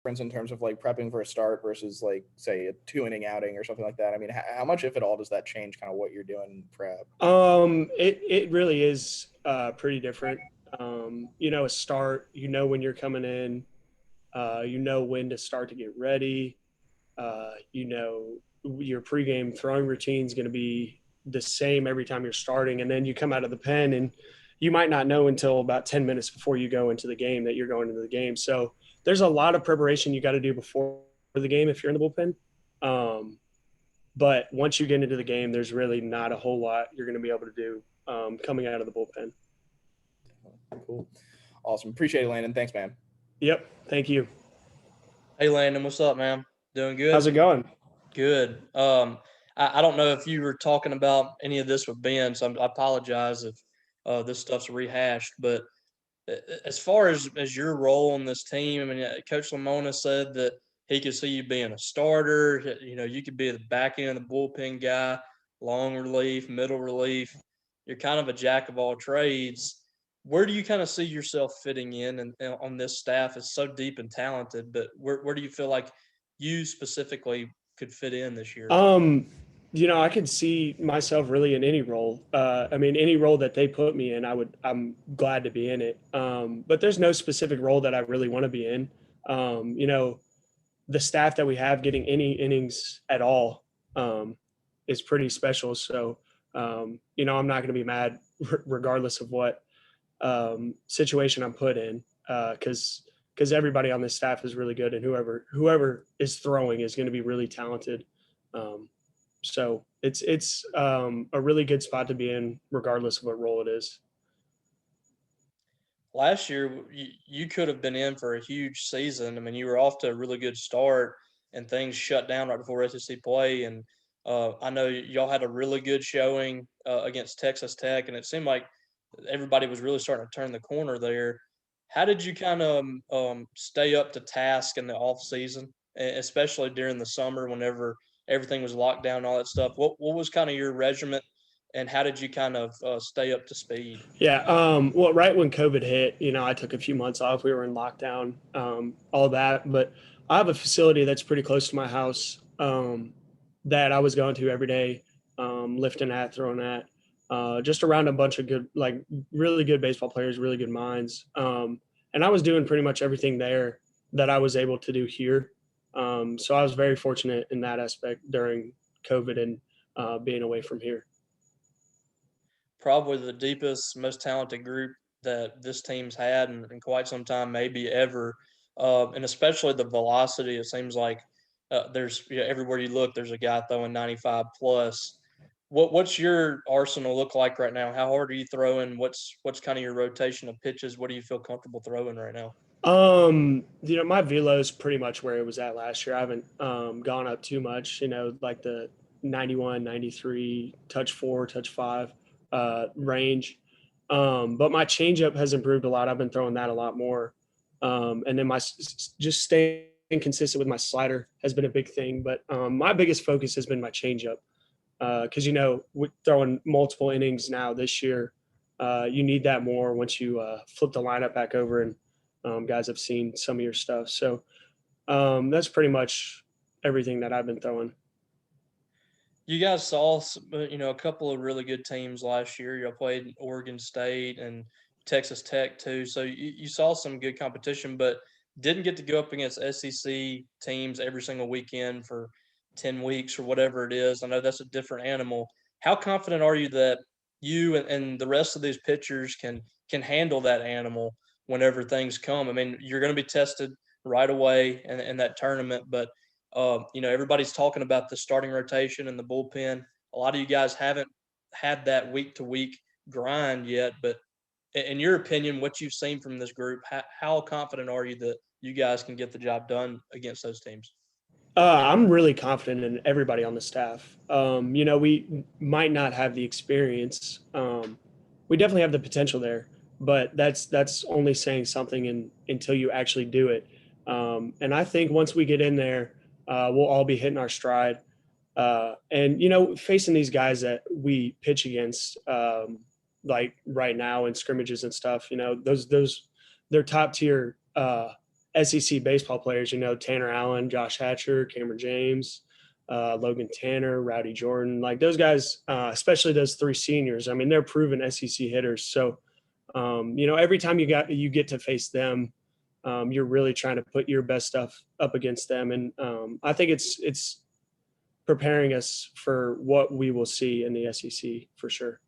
difference in terms of like prepping for a start versus like say a 2 inning outing or something like that? I mean, how much, if at all, does that change kind of what you're doing in prep? It really is pretty different. A start, when you're coming in, when to start to get ready. Your pregame throwing routine is going to be the same every time you're starting, and then you come out of the pen and you might not know until about 10 minutes before you go into the game that you're going into the game. So there's a lot of preparation you got to do before the game if you're in the bullpen. Um, but once you get into the game, there's really not a whole lot you're going to be able to do coming out of the bullpen. Cool. Awesome. Appreciate it, Landon. Thanks, man. Yep. Thank you. Hey Landon, what's up, man? Doing How's good? it going? Good. I don't know if you were talking about any of this with Ben, so I apologize if this stuff's rehashed. But as far as your role on this team, I mean, Coach Lamona said that he could see you being a starter. You could be the back end of the bullpen guy, long relief, middle relief. You're kind of a jack of all trades. Where do you kind of see yourself fitting in and on this staff? It's so deep and talented, but where do you feel like you specifically could fit in this year? Um, I could see myself really in any role. I mean, any role that they put me in, I'm glad to be in it. But there's no specific role that I really want to be in. Um, you know, the staff that we have getting any innings at all is pretty special. So, I'm not going to be mad regardless of what situation I'm put in, because everybody on this staff is really good, and whoever is throwing is going to be really talented. Um, so it's a really good spot to be in, regardless of what role it is. Last year, you could have been in for a huge season. I mean, you were off to a really good start, and things shut down right before SEC play. And I know y'all had a really good showing against Texas Tech, and it seemed like everybody was really starting to turn the corner there. How did you kind of stay up to task in the off season, especially during the summer whenever everything was locked down and all that stuff? What was kind of your regiment, and how did you kind of stay up to speed? Yeah. Well, right when COVID hit, I took a few months off. We were in lockdown, all that. But I have a facility that's pretty close to my house that I was going to every day, lifting at, throwing at, just around a bunch of good, like really good baseball players, really good minds. And I was doing pretty much everything there that I was able to do here. So I was very fortunate in that aspect during COVID and being away from here. Probably the deepest, most talented group that this team's had in quite some time, maybe ever. And especially the velocity. It seems like there's everywhere you look, there's a guy throwing 95 plus. What's your arsenal look like right now? How hard are you throwing? What's kind of your rotation of pitches? What do you feel comfortable throwing right now? My velo is pretty much where it was at last year. I haven't gone up too much, like the 91, 93, touch four, touch five range. But my changeup has improved a lot. I've been throwing that a lot more. And then just staying consistent with my slider has been a big thing. But my biggest focus has been my changeup. Because, with throwing multiple innings now this year, you need that more once you flip the lineup back over and guys have seen some of your stuff. So that's pretty much everything that I've been throwing. You guys saw, a couple of really good teams last year. You played Oregon State and Texas Tech too, so you saw some good competition, but didn't get to go up against SEC teams every single weekend for 10 weeks or whatever it is. I know that's a different animal. How confident are you that you and the rest of these pitchers can handle that animal whenever things come? I mean, you're going to be tested right away in that tournament, but everybody's talking about the starting rotation and the bullpen. A lot of you guys haven't had that week to week grind yet, but in your opinion, what you've seen from this group, how confident are you that you guys can get the job done against those teams? I'm really confident in everybody on the staff. We might not have the experience. We definitely have the potential there, but that's only saying something until you actually do it. And I think once we get in there, we'll all be hitting our stride. And facing these guys that we pitch against, like right now in scrimmages and stuff, those they're top tier SEC baseball players, Tanner Allen, Josh Hatcher, Cameron James, Logan Tanner, Rowdy Jordan, like those guys, especially those 3 seniors. I mean, they're proven SEC hitters. So, every time you get to face them, you're really trying to put your best stuff up against them. And I think it's preparing us for what we will see in the SEC for sure.